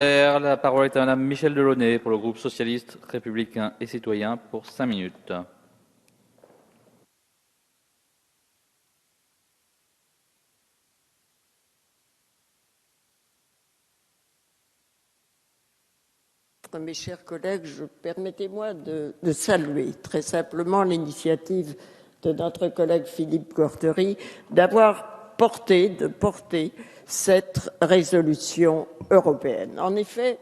La parole est à Madame Michèle Delaunay pour le groupe socialiste, républicain et citoyen pour 5 minutes. Mes chers collègues, permettez-moi de saluer très simplement l'initiative de notre collègue Philippe Cordery d'avoir porté cette résolution européenne. En effet,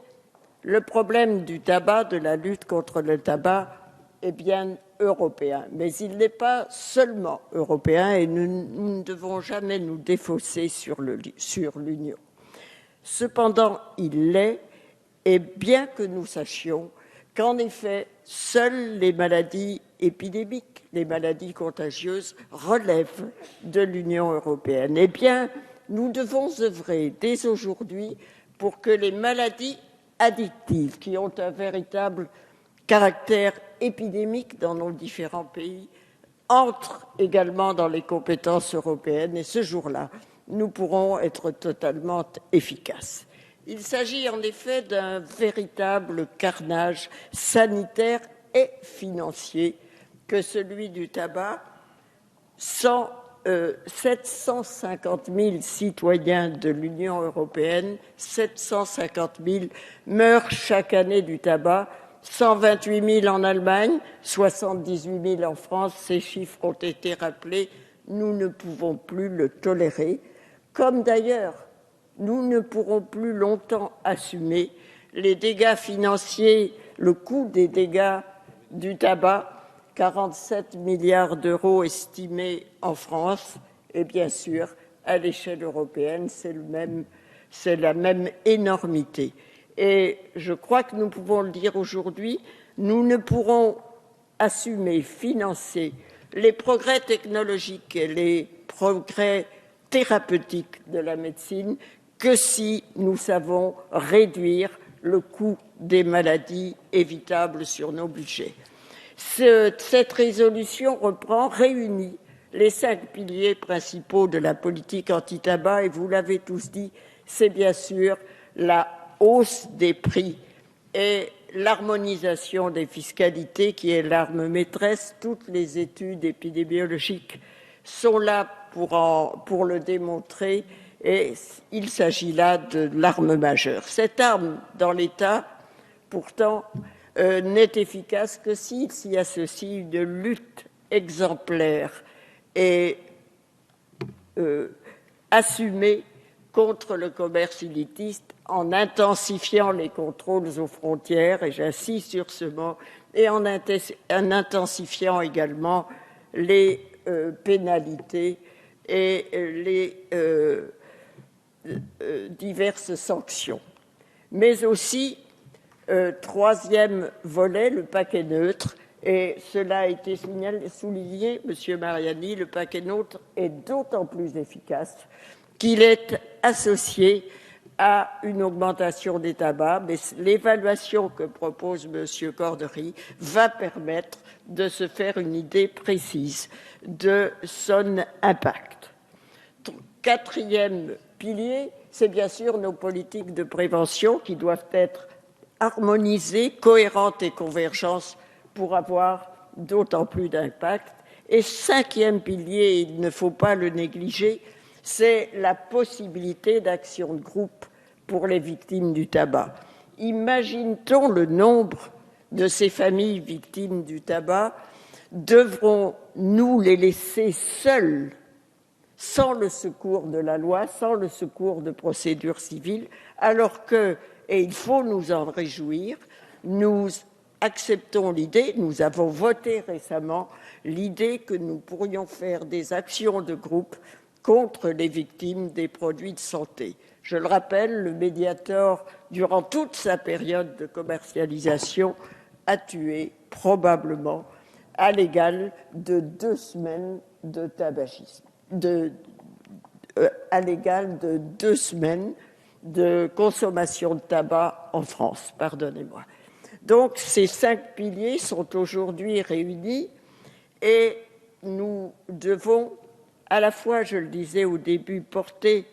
le problème du tabac, de la lutte contre le tabac, est bien européen. Mais il n'est pas seulement européen et nous ne devons jamais nous défausser sur l'Union. Cependant, il l'est, et bien que nous sachions qu'en effet, seules les maladies épidémiques, les maladies contagieuses, relèvent de l'Union européenne, eh bien, nous devons œuvrer dès aujourd'hui pour que les maladies addictives, qui ont un véritable caractère épidémique dans nos différents pays, entrent également dans les compétences européennes, et ce jour-là, nous pourrons être totalement efficaces. Il s'agit en effet d'un véritable carnage sanitaire et financier que celui du tabac. 750 000 citoyens de l'Union européenne, 750 000 meurent chaque année du tabac, 128 000 en Allemagne, 78 000 en France. Ces chiffres ont été rappelés. Nous ne pouvons plus le tolérer, comme d'ailleurs nous ne pourrons plus longtemps assumer les dégâts financiers, le coût des dégâts du tabac, 47 milliards d'euros estimés en France, et bien sûr, à l'échelle européenne, c'est la même énormité. Et je crois que nous pouvons le dire aujourd'hui, nous ne pourrons assumer, financer les progrès technologiques et les progrès thérapeutiques de la médecine que si nous savons réduire le coût des maladies évitables sur nos budgets. Cette résolution réunit les 5 piliers principaux de la politique anti-tabac et vous l'avez tous dit, c'est bien sûr la hausse des prix et l'harmonisation des fiscalités qui est l'arme maîtresse. Toutes les études épidémiologiques sont là pour le démontrer et il s'agit là de l'arme majeure. Cette arme, dans l'État, pourtant, n'est efficace que s'il s'y associe une lutte exemplaire et assumée contre le commerce illicite en intensifiant les contrôles aux frontières, et j'insiste sur ce mot, et en intensifiant également les pénalités et les diverses sanctions. Mais aussi, troisième volet, le paquet neutre, et cela a été souligné, M. Mariani, le paquet neutre est d'autant plus efficace qu'il est associé à une augmentation des tabacs, mais l'évaluation que propose M. Cordery va permettre de se faire une idée précise de son impact. Quatrième pilier, c'est bien sûr nos politiques de prévention qui doivent être harmonisées, cohérentes et convergentes pour avoir d'autant plus d'impact. Et cinquième pilier, il ne faut pas le négliger, c'est la possibilité d'action de groupe pour les victimes du tabac. Imagine-t-on le nombre de ces familles victimes du tabac? Devrons-nous les laisser seules, sans le secours de la loi, sans le secours de procédures civiles, alors que, et il faut nous en réjouir, nous acceptons l'idée, nous avons voté récemment l'idée que nous pourrions faire des actions de groupe contre les victimes des produits de santé. Je le rappelle, le Mediator, durant toute sa période de commercialisation, a tué probablement à l'égal de 2 semaines de tabagisme, à l'égal de 2 semaines de consommation de tabac en France, pardonnez-moi. Donc ces 5 piliers sont aujourd'hui réunis et nous devons à la fois, je le disais au début, porter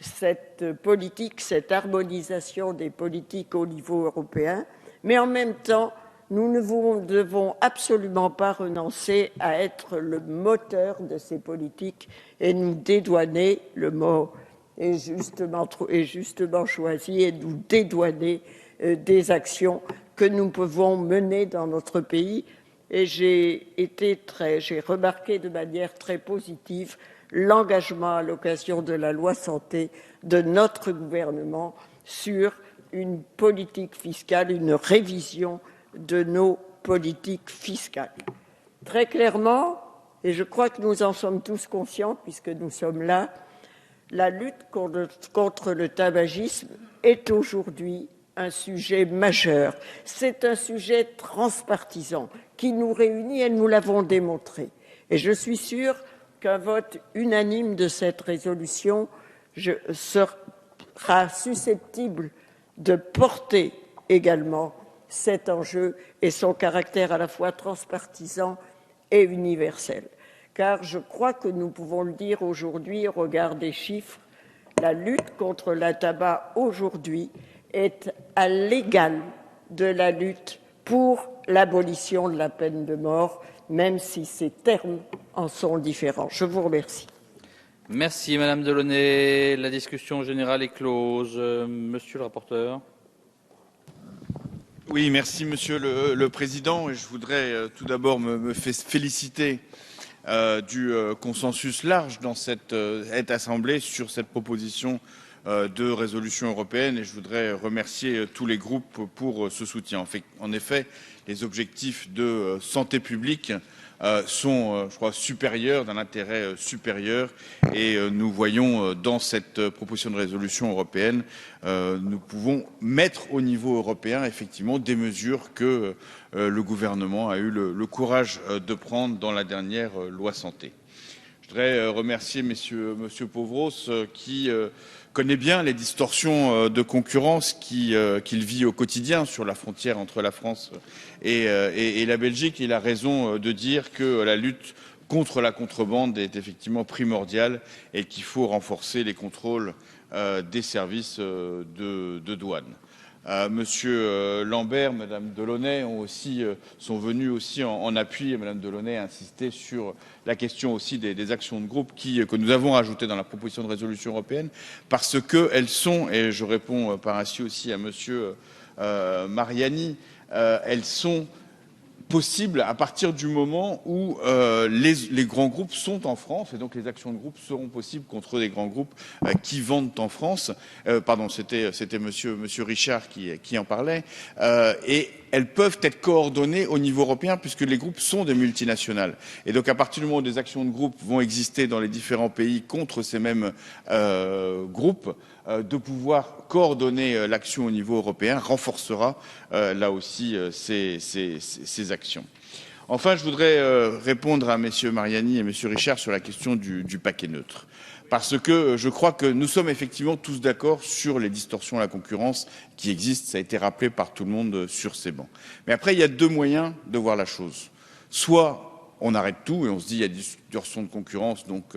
cette politique, cette harmonisation des politiques au niveau européen, mais en même temps, nous ne devons absolument pas renoncer à être le moteur de ces politiques et nous dédouaner, le mot est justement choisi, et nous dédouaner des actions que nous pouvons mener dans notre pays. Et j'ai remarqué de manière très positive l'engagement à l'occasion de la loi santé de notre gouvernement sur une politique fiscale, une révision de nos politiques fiscales. Très clairement, et je crois que nous en sommes tous conscients puisque nous sommes là, la lutte contre le tabagisme est aujourd'hui un sujet majeur. C'est un sujet transpartisan qui nous réunit et nous l'avons démontré. Et je suis sûre qu'un vote unanime de cette résolution sera susceptible de porter également cet enjeu et son caractère à la fois transpartisan et universel. Car je crois que nous pouvons le dire aujourd'hui au regard des chiffres, la lutte contre le tabac aujourd'hui est à l'égal de la lutte pour l'abolition de la peine de mort, même si ces termes en sont différents. Je vous remercie. Merci Madame Delaunay. La discussion générale est close. Monsieur le rapporteur. Oui, merci Monsieur le Président. Et je voudrais tout d'abord me féliciter du consensus large dans cette Assemblée sur cette proposition de résolution européenne, et je voudrais remercier tous les groupes pour ce soutien. En effet, les objectifs de santé publique sont, je crois, supérieurs, d'un intérêt supérieur, et nous voyons dans cette proposition de résolution européenne, nous pouvons mettre au niveau européen effectivement des mesures que le gouvernement a eu le courage de prendre dans la dernière loi santé. Je voudrais remercier Monsieur Pauvros qui connaît bien les distorsions de concurrence qu'il vit au quotidien sur la frontière entre la France et la Belgique. Il a raison de dire que la lutte contre la contrebande est effectivement primordiale et qu'il faut renforcer les contrôles des services de douane. Monsieur Lambert, Madame Delaunay sont venus aussi en appui, et Madame Delaunay a insisté sur la question aussi des actions de groupe que nous avons rajoutées dans la proposition de résolution européenne, parce qu'elles sont, et je réponds par ainsi aussi à Monsieur Mariani, elles sont possible à partir du moment où les grands groupes sont en France, et donc les actions de groupe seront possibles contre les grands groupes qui vendent en France. Pardon, c'était monsieur Richard qui en parlait. Et elles peuvent être coordonnées au niveau européen puisque les groupes sont des multinationales. Et donc à partir du moment où des actions de groupe vont exister dans les différents pays contre ces mêmes groupes, de pouvoir coordonner l'action au niveau européen renforcera là aussi ces actions. Enfin, je voudrais répondre à messieurs Mariani et monsieur Richard sur la question du paquet neutre. Parce que je crois que nous sommes effectivement tous d'accord sur les distorsions à la concurrence qui existent. Ça a été rappelé par tout le monde sur ces bancs. Mais après, il y a deux moyens de voir la chose. Soit on arrête tout et on se dit il y a des distorsions de concurrence, donc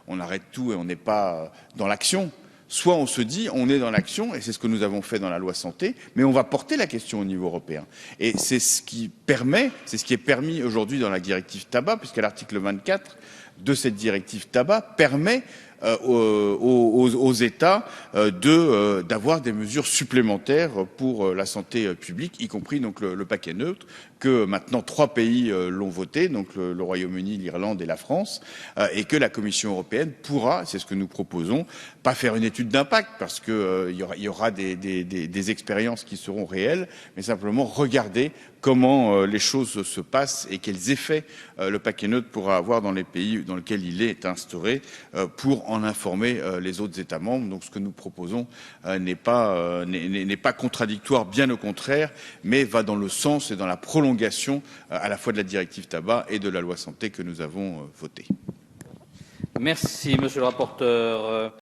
on arrête tout et on n'est pas dans l'action. Soit on se dit, on est dans l'action, et c'est ce que nous avons fait dans la loi santé, mais on va porter la question au niveau européen. Et c'est ce qui est permis aujourd'hui dans la directive tabac, puisqu'à l'article 24 de cette directive tabac permet aux États d'avoir des mesures supplémentaires pour la santé publique, y compris donc le paquet neutre, que maintenant 3 pays l'ont voté, donc le Royaume-Uni, l'Irlande et la France, et que la Commission européenne pourra, c'est ce que nous proposons, pas faire une étude d'impact parce que il y aura des expériences qui seront réelles, mais simplement regarder comment les choses se passent et quels effets le paquet neutre pourra avoir dans les pays dans lesquels il est instauré pour en informer les autres États membres. Donc ce que nous proposons n'est pas contradictoire, bien au contraire, mais va dans le sens et dans la prolongation à la fois de la directive tabac et de la loi santé que nous avons votée. Merci, monsieur le rapporteur.